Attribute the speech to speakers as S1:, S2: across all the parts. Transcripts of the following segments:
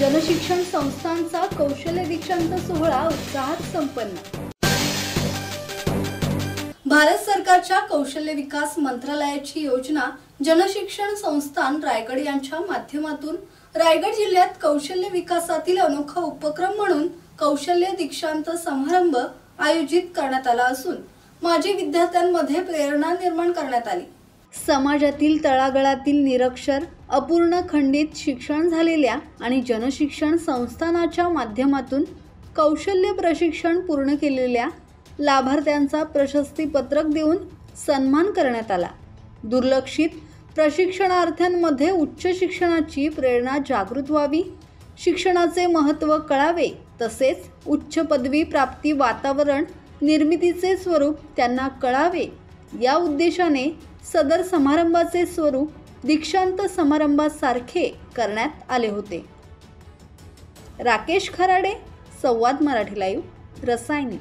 S1: जनशिक्षण संस्थांचा कौशल्य दीक्षांत सोहळा उत्साहात संपन्न। भारत सरकारच्या कौशल्य विकास मंत्रालयाची योजना जनशिक्षण संस्थान रायगड यांच्या माध्यमातून रायगड जिल्ह्यात कौशल्य विकासातील अनोखा उपक्रम म्हणून कौशल्य दीक्षांत समारंभ आयोजित करण्यात आला असून माजी विद्यार्थ्यांमध्ये प्रेरणा निर्माण करण्यात आली। समाजातील तळागाळातील निरक्षर, अपूर्ण खंडित शिक्षण झालेल्या आणि जनशिक्षण संस्थानाच्या माध्यमातून कौशल्य प्रशिक्षण पूर्ण केलेल्या लाभार्थ्यांचा प्रशस्ती पत्रक देऊन सन्मान करण्यात आला। दुर्लक्षित प्रशिक्षणार्थ्यांमध्ये उच्च शिक्षणाची प्रेरणा जागृत व्हावी, शिक्षणाचे महत्त्व कळावे, तसेच उच्च पदवी प्राप्ती वातावरण निर्मितीचे स्वरूप त्यांना कळावे या उद्देशाने सदर समारंभाचे स्वरूप दीक्षांत समारंभासारखे करण्यात आले होते। राकेश खराडे, संवाद मराठी लाईव्ह, रसायनी।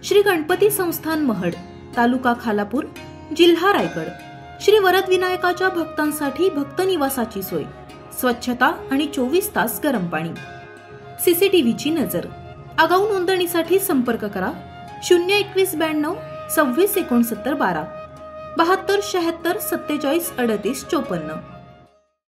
S2: श्री गणपती संस्थान महड, तालुका खालापूर, जिल्हा रायगड। श्री वरद विनायकाच्या भक्तांसाठी भक्त निवासाची सोय, स्वच्छता आणि 24 तास गरम पाणी, सीसीटीव्हीची नजर। आगाऊ नोंदणीसाठी संपर्क करा 02192 26 69 12 72 76 47 38 54।